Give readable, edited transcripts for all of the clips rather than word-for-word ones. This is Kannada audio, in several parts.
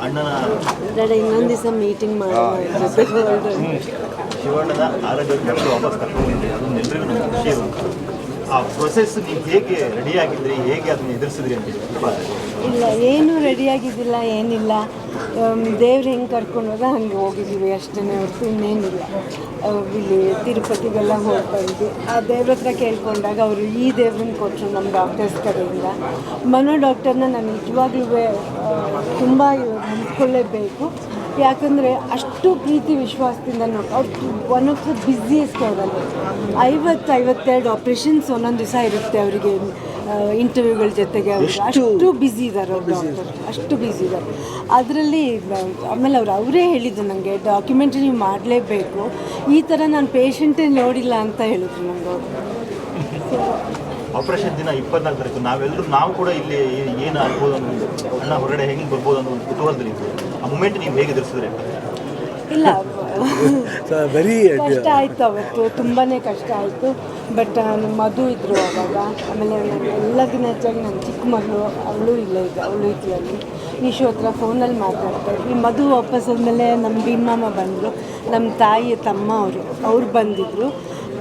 ಅಣ್ಣನ ಇನ್ನೊಂದು ದಿವಸ ಮೀಟಿಂಗ್ ಮಾಡೋಣ ಶಿವಣ್ಣನ ಆರೋಗ್ಯ ವಾಪಸ್ ಕರ್ಕೊಂಡಿದ್ದೆ, ಅದನ್ನ ಎಲ್ರಿಗೂ ನಮ್ಗೆ ಖುಷಿ ಇರುತ್ತೆ. ಆ ಪ್ರೊಸೆಸ್ ನೀವು ಹೇಗೆ ರೆಡಿ ಆಗಿದ್ರಿ, ಹೇಗೆ ಅದನ್ನ ಎದುರಿಸಿದ್ರಿ ಅಂತ ಇಲ್ಲ, ಏನೂ ರೆಡಿಯಾಗಿದ್ದಿಲ್ಲ, ಏನಿಲ್ಲ. ದೇವ್ರು ಹೆಂಗೆ ಕರ್ಕೊಂಡು ಹೋದ ಹಂಗೆ ಹೋಗಿದ್ದೀವಿ ಅಷ್ಟೇ ಹೊರತು ಇನ್ನೇನಿಲ್ಲ. ಇಲ್ಲಿ ತಿರುಪತಿಗೆಲ್ಲ ಹೋಗಿ ಬಂದ್ವಿ. ಆ ದೇವ್ರ ಹತ್ರ ಕೇಳ್ಕೊಂಡಾಗ ಅವರು ಈ ದೇವ್ರನ್ನ ಕೊಟ್ಟರು ನಮ್ಮ ಡಾಕ್ಟರ್ಸ್ ಕಡೆಯಿಂದ. ಮನೋ ಡಾಕ್ಟರ್ನ ನಾನು ನಿಜವಾಗ್ಲೂ ತುಂಬ ನಂಬ್ಕೊಳ್ಳೇಬೇಕು. ಯಾಕಂದರೆ ಅಷ್ಟು ಪ್ರೀತಿ ವಿಶ್ವಾಸದಿಂದ ಅವ್ರು ಒನ್ ಆಫ್ ದ ಬ್ಯುಸಿಯೆಸ್ಟ್ ಅವರಲ್ಲಿ. 52 ಆಪ್ರೇಷನ್ಸ್ ಒಂದೊಂದು ದಿವಸ ಇರುತ್ತೆ ಅವರಿಗೆ, ಇಂಟರ್ವ್ಯೂಗಳ ಜೊತೆಗೆ. ಅವರು ಅಷ್ಟು ಬ್ಯುಸಿ ಇದ್ದಾರೆ ಅವ್ರು ಡಾಕ್ಟರ್, ಅಷ್ಟು ಬ್ಯುಸಿ ಇದ್ದಾರೆ. ಅದರಲ್ಲಿ ಆಮೇಲೆ ಅವರೇ ಹೇಳಿದ್ದು ನನಗೆ, ಡಾಕ್ಯುಮೆಂಟ್ರಿ ನೀವು ಮಾಡಲೇಬೇಕು, ಈ ಥರ ನಾನು ಪೇಷಂಟೇ ನೋಡಿಲ್ಲ ಅಂತ ಹೇಳಿದ್ರು ನನಗೆ ಅವರು. ಆಪರೇಷನ್ ದಿನ 24 ತಾರೀಕು ನಾವು ಕೂಡ ಇಲ್ಲಿ ಏನು ಆಗ್ಬೋದು ಅನ್ನೋದು, ಅಣ್ಣ ಹೊರಗಡೆ ಹೆಂಗೆ ಬರ್ಬೋದು ಅನ್ನೋ ಒಂದು ಕುತೂಹಲದಲ್ಲಿ ಆ ಮೂಮೆಂಟ್ ನೀವು ಹೇಗೆ ಎದುರಿಸಿದ್ರೆ? ಇಲ್ಲ, ಕಷ್ಟ ಆಯಿತು ಅವತ್ತು, ತುಂಬಾ ಕಷ್ಟ ಆಯಿತು. ಬಟ್ ಮಧು ಇದ್ದರು ಅವಾಗ. ಆಮೇಲೆ ಎಲ್ಲದನ್ನ ಹೆಚ್ಚಾಗಿ ನನ್ನ ಚಿಕ್ಕ ಮಗಳು, ಅವಳು ಇಲ್ಲ, ಈಗ ಅವಳು ಇದ್ರಲ್ಲಿ ಈಶೋ ಹತ್ರ ಫೋನಲ್ಲಿ ಮಾತಾಡ್ತಾರೆ. ಈ ಮಧು ವಾಪಸ್ ಆದಮೇಲೆ ನಮ್ಮ ಭೀಮಮ್ಮ ಬಂದರು, ನಮ್ಮ ತಾಯಿ ತಮ್ಮ ಅವ್ರು ಬಂದಿದ್ದರು.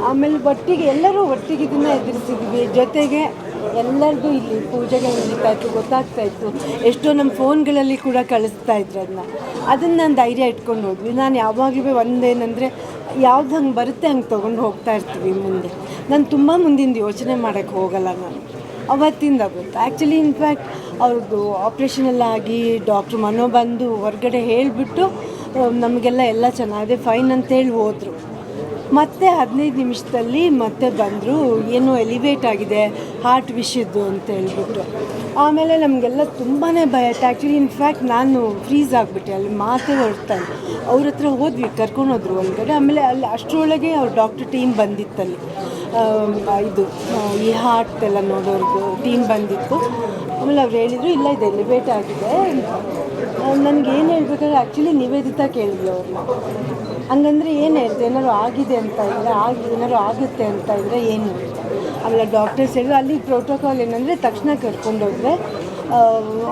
ಆಮೇಲೆ ಒಟ್ಟಿಗೆ ಎಲ್ಲರೂ ಒಟ್ಟಿಗೆ ಇದನ್ನು ಎದುರಿಸಿದ್ವಿ. ಜೊತೆಗೆ ಎಲ್ಲರದು ಇಲ್ಲಿ ಪೂಜೆಗೆ ನಡೀತಾಯಿತ್ತು, ಗೊತ್ತಾಗ್ತಾಯಿತ್ತು. ಎಷ್ಟೋ ನಮ್ಮ ಫೋನ್ಗಳಲ್ಲಿ ಕೂಡ ಕಳಿಸ್ತಾಯಿದ್ರು. ಅದನ್ನು ನಾನು ಧೈರ್ಯ ಇಟ್ಕೊಂಡು ಹೋದ್ವಿ. ನಾನು ಯಾವಾಗಲೂ ಒಂದೇನೆಂದರೆ, ಯಾವ್ದು ಹಂಗೆ ಬರುತ್ತೆ ಹಂಗೆ ತೊಗೊಂಡು ಹೋಗ್ತಾ ಇರ್ತೀವಿ ಮುಂದೆ. ನಾನು ತುಂಬ ಮುಂದಿಂದ ಯೋಚನೆ ಮಾಡೋಕ್ಕೆ ಹೋಗಲ್ಲ ನಾನು. ಅವತ್ತಿಂದ ಗೊತ್ತು ಆ್ಯಕ್ಚುಲಿ. ಇನ್ಫ್ಯಾಕ್ಟ್ ಅವ್ರದ್ದು ಆಪ್ರೇಷನೆಲ್ಲ ಆಗಿ ಡಾಕ್ಟ್ರು ಮನೋ ಬಂದು ಹೊರಗಡೆ ಹೇಳಿಬಿಟ್ಟು ನಮಗೆಲ್ಲ ಚೆನ್ನಾಗಿದೆ, ಫೈನ್ ಅಂತೇಳಿ ಹೋದರು. ಮತ್ತೆ 15 ನಿಮಿಷದಲ್ಲಿ ಮತ್ತೆ ಬಂದರು, ಏನೋ ಎಲಿವೇಟ್ ಆಗಿದೆ ಹಾರ್ಟ್ ವಿಷಯದ್ದು ಅಂತ ಹೇಳ್ಬಿಟ್ಟು. ಆಮೇಲೆ ನಮಗೆಲ್ಲ ತುಂಬಾ ಭಯ ಆಯ್ತು ಆ್ಯಕ್ಚುಲಿ. ಇನ್ಫ್ಯಾಕ್ಟ್ ನಾನು ಫ್ರೀಸ್ ಆಗಿಬಿಟ್ಟೆ, ಅಲ್ಲಿ ಮಾತೇ ಹೊರಡ್ತಾನೆ. ಅವ್ರ ಹತ್ರ ಹೋದ್ವಿ, ಕರ್ಕೊಂಡೋದ್ರು ಒಳಗಡೆ. ಆಮೇಲೆ ಅಲ್ಲಿ ಅಷ್ಟರೊಳಗೆ ಅವ್ರ ಡಾಕ್ಟರ್ ಟೀಮ್ ಬಂದಿತ್ತಲ್ಲಿ, ಇದು ಈ ಹಾರ್ಟ್ ಎಲ್ಲ ನೋಡೋರ್ದು ಟೀಮ್ ಬಂದಿತ್ತು. ಆಮೇಲೆ ಅವ್ರು ಹೇಳಿದರು, ಇಲ್ಲ ಇದು ಎಲಿವೇಟ್ ಆಗಿದೆ. ನನಗೇನು ಹೇಳ್ಬೇಕಾದ್ರೆ ಆ್ಯಕ್ಚುಲಿ ನಿವೇದಿತಾ ಕೇಳಿದ್ಲು ಅವ್ರನ್ನ. ಹಂಗಂದ್ರೆ ಏನು ಹೇಳ್ತೆ, ಏನಾದ್ರು ಆಗಿದೆ ಅಂತ ಇದ್ದರೆ, ಏನಾದ್ರು ಆಗುತ್ತೆ ಅಂತ ಇದ್ದರೆ ಏನು? ಆಮೇಲೆ ಡಾಕ್ಟರ್ಸ್ ಹೇಳಿದ್ರು, ಅಲ್ಲಿ ಪ್ರೋಟೋಕಾಲ್ ಏನಂದರೆ ತಕ್ಷಣ ಕರ್ಕೊಂಡೋದ್ರೆ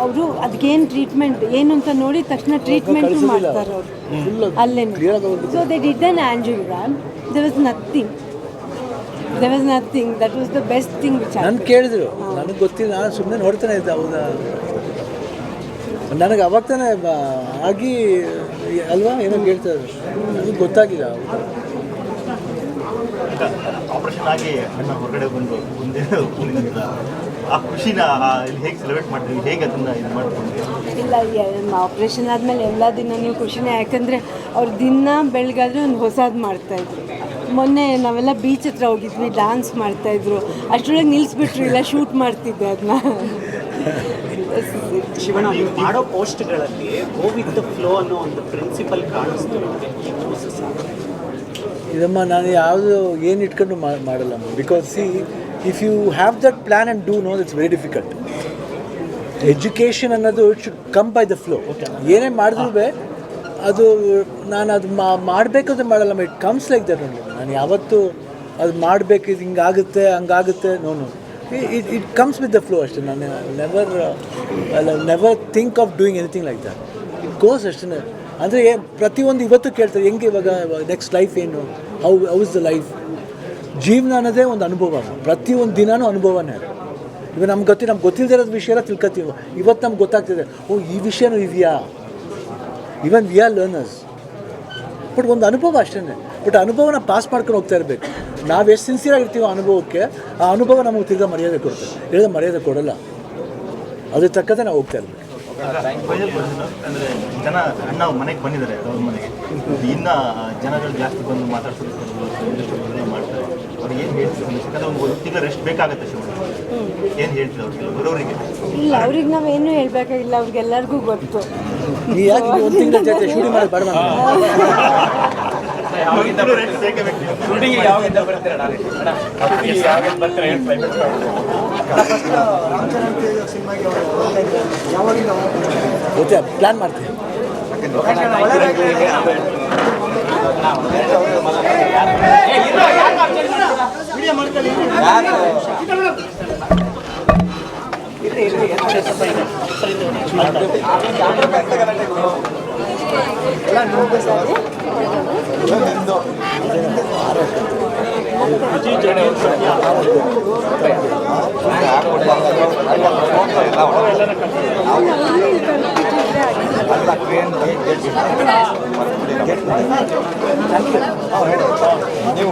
ಅವರು ಅದಕ್ಕೇನು ಟ್ರೀಟ್ಮೆಂಟ್ ಏನು ಅಂತ ನೋಡಿ ತಕ್ಷಣ ಟ್ರೀಟ್ಮೆಂಟು ಮಾಡ್ತಾರೆ ಅವರು ಅಲ್ಲೇ. So they did an angiogram. There was nothing. That was the best thing which ನಾನು ಕೇಳಿದ್ರು, ನನಗೆ ಗೊತ್ತಿಲ್ಲ, ನಾನು ಸುಮ್ಮನೆ ನೋಡ್ತಾನೆ ಇದ್ದೆ. ಹೌದಾ, ನನಗೆ ಅವಾಗ ತಾನೇ ಆಗಿ ಅಲ್ವಾ ಏನೋ ಹೇಳ್ತಾರೆ, ನನಗೆ ಗೊತ್ತಾಗಿಲ್ಲ. ಆಪರೇಷನ್ ಆಗಿ ಅಣ್ಣ ಹೊರಗಡೆ ಬಂದು ಮುಂದೆ ಆ ಖುಷಿನ ಹೇಗೆ ಸೆಲೆಬ್ರೇಟ್ ಮಾಡ್ತೀವಿ, ಹೇಗೆ ಅದನ್ನು ಇದು ಮಾಡ್ತೀವಿ? ಇಲ್ಲ, ಆಪ್ರೇಷನ್ ಆದಮೇಲೆ ಎಲ್ಲ ದಿನವೂ ಖುಷಿನೇ. ಯಾಕಂದರೆ ಅವ್ರು ದಿನ ಬೆಳಗಾದ್ರೆ ಒಂದು ಹೊಸದು ಮಾಡ್ತಾಯಿದ್ರು. ಮೊನ್ನೆ ನಾವೆಲ್ಲ ಬೀಚ್ ಹತ್ರ ಹೋಗಿದ್ವಿ, ಡ್ಯಾನ್ಸ್ ಮಾಡ್ತಾಯಿದ್ರು. ಅಷ್ಟರೊಳಗೆ ನಿಲ್ಲಿಸ್ಬಿಟ್ರು, ಇಲ್ಲ ಶೂಟ್ ಮಾಡ್ತಿದ್ದೆ ಅದನ್ನ. ಶಿವಣ್ಣ, ಮಾಡೋ ಪೋಸ್ಟ್ಗಳಲ್ಲಿ ಗೋ ವಿತ್ ದ ಫ್ಲೋ ಅನ್ನೋ ಒಂದು ಪ್ರಿನ್ಸಿಪಲ್ ಕಾಣಿಸ್ತು ನಮಗೆ. ಇದಮ್ಮ ನಾನು ಯಾವುದು ಏನು ಇಟ್ಕೊಂಡು ಮಾಡಲ್ಲ. Because see, if you have that plan and do no, it's very difficult. Education ಅನ್ನೋದು it should come by the flow. ಏನೇ ಮಾಡಿದ್ರೂ ಅದು ನಾನು ಅದು ಮಾಡಬೇಕಾದ್ರೆ ಮಾಡಲ್ಲ. It comes like that only. ನಾನು ಯಾವತ್ತೂ ಅದು ಮಾಡಬೇಕು, ಇದು ಹಿಂಗಾಗುತ್ತೆ ಹಂಗಾಗುತ್ತೆ, ನೋನು. It comes with the flow ಅಷ್ಟೇ. ನಾನು never think of doing anything like that. It goes ಅಷ್ಟೇ. ಅಂದರೆ ಪ್ರತಿಯೊಂದು ಇವತ್ತು ಕೇಳ್ತಾರೆ, ಹೆಂಗೆ ಇವಾಗ ನೆಕ್ಸ್ಟ್ ಲೈಫ್ ಏನು, ಹೌ ಇಸ್ ದ ಲೈಫ್. ಜೀವನ ಅನ್ನೋದೇ ಒಂದು ಅನುಭವ. ಪ್ರತಿಯೊಂದು ದಿನವೂ ಅನುಭವನೇ. ಇವಾಗ ನಮ್ಗೆ ಗೊತ್ತಿಲ್ಲದೆ ಇರೋದು ವಿಷಯ ಎಲ್ಲ ತಿಳ್ಕೊತೀವಿ. ಇವತ್ತು ನಮ್ಗೆ ಗೊತ್ತಾಗ್ತಿದೆ, ಈ ವಿಷಯನೂ ಇದೆಯಾ. ಇವನ್ ವಿ ಆರ್ ಲರ್ನರ್ಸ್. ಬಟ್ ಒಂದು ಅನುಭವ ಅಷ್ಟೇ. ಬಟ್ ಅನುಭವನ ಪಾಸ್ ಮಾಡ್ಕೊಂಡು ಹೋಗ್ತಾ ಇರಬೇಕು. ನಾವು ಎಷ್ಟು ಸಿನ್ಸಿಯರಾಗಿರ್ತೀವೋ ಅನುಭವಕ್ಕೆ, ಆ ಅನುಭವ ನಮಗೆ ತಿರ್ಗಾ ಮರ್ಯಾದೆ ಕೊಡ್ತದೆ. ಹೇಳಿದ ಮರ್ಯಾದೆ ಕೊಡೋಲ್ಲ. ಅದ್ರ ತಕ್ಕಂತೆ ನಾವು ಹೋಗ್ತಾ ಇರಬೇಕು. ಅಂದರೆ ಜನ ಅಣ್ಣ ಮನೆಗೆ ಬಂದಿದ್ದಾರೆ, ಅವ್ರ ಮನೆಗೆ ಇನ್ನೂ ಜನಗಳು ಜಾಸ್ತಿ ಬಂದು ಮಾತಾಡ್ಸೋದು ಮಾಡ್ತಾರೆ. ಅವ್ರಿಗೆ ಏನು ಹೇಳ್ತೀವಿ? ಯಾಕಂದರೆ ಒಂದು ತಿಂಗಳು ರೆಸ್ಟ್ ಬೇಕಾಗುತ್ತೆ. ಏನು ಹೇಳ್ತೀವಿ ಅವ್ರಿಗೆ ಬರೋರಿಗೆ? ಇಲ್ಲ, ಅವ್ರಿಗೆ ನಾವೇನು ಹೇಳಬೇಕಾಗಿಲ್ಲ, ಅವ್ರಿಗೆಲ್ಲರಿಗೂ ಗೊತ್ತು. ನೀ ಯಾಕೆ ಒಂದು ತಿಂಗಳ ಜೊತೆ ಶೂಟಿಂಗ್ ಮಾಡೋದು ಬೇಡ? ಗೊತ್ತೇ, ಪ್ಲ್ಯಾನ್ ಮಾಡ್ತೀನಿ. ನೀವು